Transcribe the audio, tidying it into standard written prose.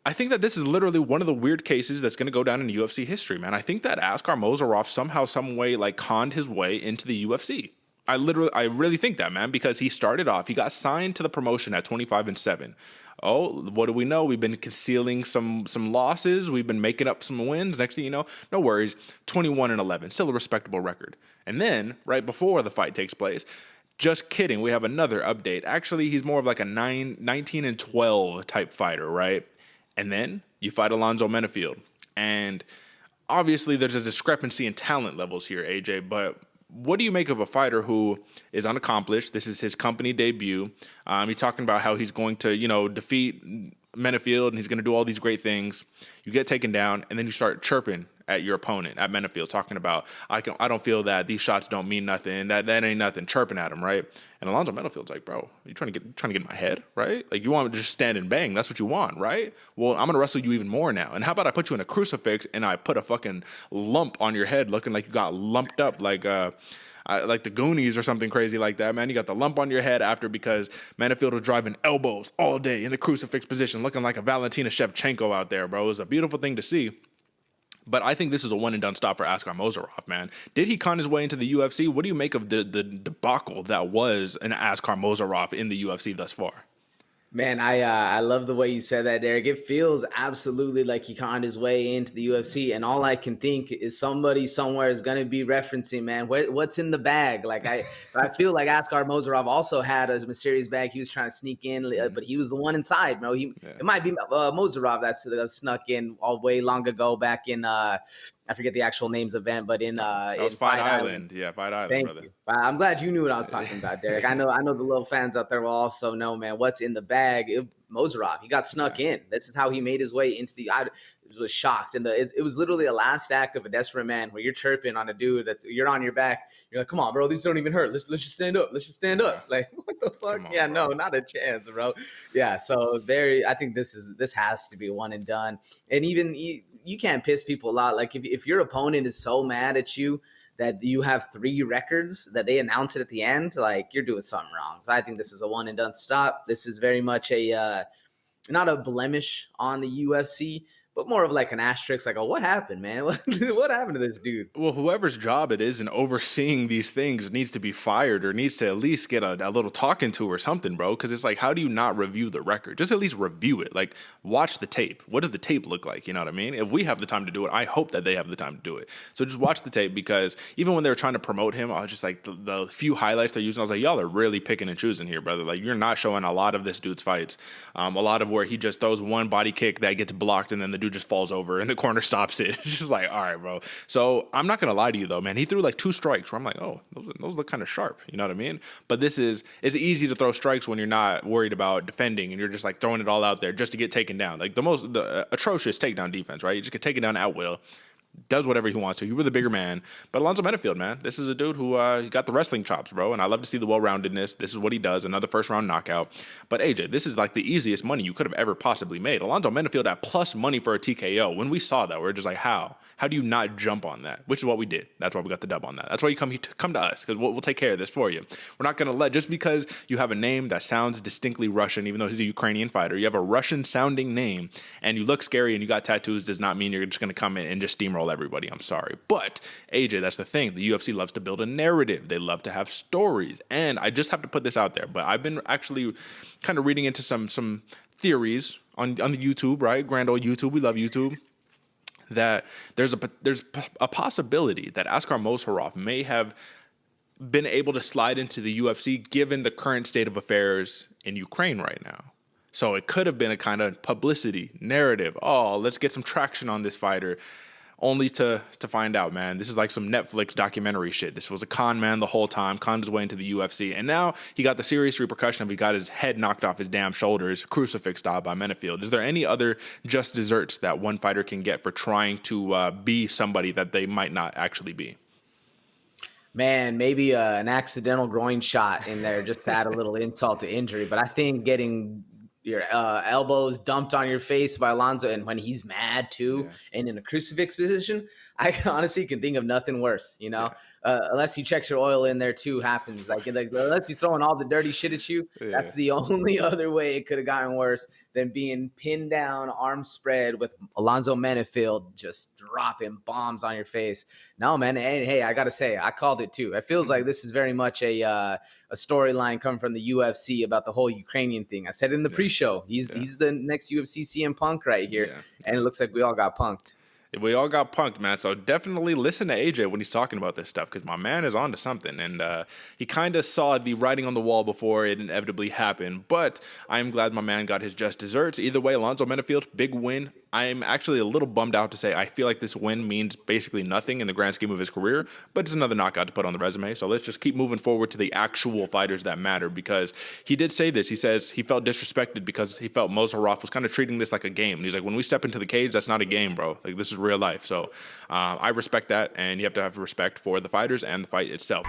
I think that this is literally one of the weird cases that's going to go down in UFC history, man. I think that Askar Mozharov somehow, some way, like conned his way into the UFC. I really think that, man, because he started off, he got signed to the promotion at 25-7. Oh, what do we know? We've been concealing some losses. We've been making up some wins. Next thing you know, no worries, 21-11, still a respectable record. And then right before the fight takes place, just kidding, we have another update. Actually, he's more of like a 19-12 type fighter, right? And then you fight Alonzo Menifield. And obviously there's a discrepancy in talent levels here, AJ, but what do you make of a fighter who is unaccomplished? This is his company debut. He's talking about how he's going to, defeat Menifield and he's going to do all these great things. You get taken down and then you start chirping at your opponent, at Menifield, talking about, I don't feel that, these shots don't mean nothing, that ain't nothing, chirping at him, right? And Alonzo Menifield's like, bro, you trying to get in my head, right? Like, you want me to just stand and bang, that's what you want, right? Well, I'm gonna wrestle you even more now. And how about I put you in a crucifix and I put a fucking lump on your head looking like you got lumped up like the Goonies or something crazy like that, man. You got the lump on your head after because Menifield was driving elbows all day in the crucifix position, looking like a Valentina Shevchenko out there, bro. It was a beautiful thing to see. But I think this is a one-and-done stop for Askar Mozharov, man. Did he con his way into the UFC? What do you make of the debacle that was an Askar Mozharov in the UFC thus far? Man, I love the way you said that, Derek. It feels absolutely like he conned his way into the UFC, and all I can think is somebody somewhere is going to be referencing, man, what's in the bag? Like I feel like Askar Mozharov also had a mysterious bag he was trying to sneak in, but he was the one inside, bro. It might be Mozharov that snuck in all way long ago back in I forget the actual name's event, but in Fight Island. Yeah, Fight Island, Thank brother. you. I'm glad you knew what I was talking about, Derek. I know the little fans out there will also know, man, what's in the bag. Mozharov, he got snuck in. This is how he made his way into the. I was shocked, and it was literally a last act of a desperate man, where you're chirping on a dude you're on your back. You're like, come on, bro, these don't even hurt. Let's just stand up. Let's just stand up. Like, what the fuck? On, yeah, bro. No, not a chance, bro. Yeah, so I think this has to be one and done, and even. You can't piss people out. Like if your opponent is so mad at you that you have 3 records that they announce it at the end, like you're doing something wrong. So I think this is a one and done stop. This is very much not a blemish on the UFC, but more of like an asterisk, like, oh, what happened, man? What happened to this dude? Well, whoever's job it is in overseeing these things needs to be fired or needs to at least get a little talking to or something, bro. Because it's like, how do you not review the record? Just at least review it. Like, watch the tape. What does the tape look like? You know what I mean? If we have the time to do it, I hope that they have the time to do it. So just watch the tape, because even when they were trying to promote him, I was just like, the few highlights they're using, I was like, y'all are really picking and choosing here, brother. Like, you're not showing a lot of this dude's fights. A lot of where he just throws one body kick that gets blocked and then the dude just falls over and the corner stops it. It's just like, all right, bro. So I'm not going to lie to you, though, man. He threw like 2 strikes where I'm like, oh, those look kind of sharp. You know what I mean? But it's easy to throw strikes when you're not worried about defending and you're just like throwing it all out there just to get taken down. Like the atrocious takedown defense, right? You just get taken down at will. Does whatever he wants to. You were the bigger man. But Alonzo Menifield, man, this is a dude who got the wrestling chops, bro. And I love to see the well-roundedness. This is what he does. Another first-round knockout. But, AJ, this is like the easiest money you could have ever possibly made. Alonzo Menifield at plus money for a TKO. When we saw that, we were just like, how? How do you not jump on that? Which is what we did. That's why we got the dub on that. That's why you come to us, because we'll take care of this for you. We're not going to let, just because you have a name that sounds distinctly Russian, even though he's a Ukrainian fighter, you have a Russian-sounding name, and you look scary and you got tattoos, does not mean you're just going to come in and just steamroll everybody. I'm sorry. But, AJ, that's the thing. The UFC loves to build a narrative. They love to have stories. And I just have to put this out there, but I've been actually kind of reading into some theories on the YouTube, right? Grand old YouTube. We love YouTube. That there's a possibility that Askar Mozharov may have been able to slide into the UFC given the current state of affairs in Ukraine right now. So it could have been a kind of publicity narrative. Oh, let's get some traction on this fighter. Only to find out, man, this is like some Netflix documentary shit. This was a con man the whole time, conned his way into the UFC, and now he got the serious repercussion of he got his head knocked off his damn shoulders, crucifix style by Menifield. Is there any other just desserts that one fighter can get for trying to be somebody that they might not actually be? Man, maybe an accidental groin shot in there just to add a little insult to injury, but I think getting your elbows dumped on your face by Alonzo, and when he's mad too, and in a crucifix position, I honestly can think of nothing worse, you know? unless he checks your oil in there too, happens. Like unless he's throwing all the dirty shit at you, that's the only other way it could have gotten worse than being pinned down, arms spread with Alonzo Menifield just dropping bombs on your face. No, man. And hey, I gotta say, I called it too. It feels like this is very much a storyline coming from the UFC about the whole Ukrainian thing. I said in the pre-show, he's the next UFC CM Punk right here, and it looks like we all got punked. We all got punked, man. So definitely listen to AJ when he's talking about this stuff, because my man is onto something, and he kind of saw the writing on the wall before it inevitably happened. But I'm glad my man got his just desserts. Either way, Alonzo Menifield, big win. I'm actually a little bummed out to say I feel like this win means basically nothing in the grand scheme of his career, but it's another knockout to put on the resume. So let's just keep moving forward to the actual fighters that matter, because he did say this. He says he felt disrespected because he felt Mozharov was kind of treating this like a game. And he's like, when we step into the cage, that's not a game, bro. Like, this is real life. So I respect that, and you have to have respect for the fighters and the fight itself.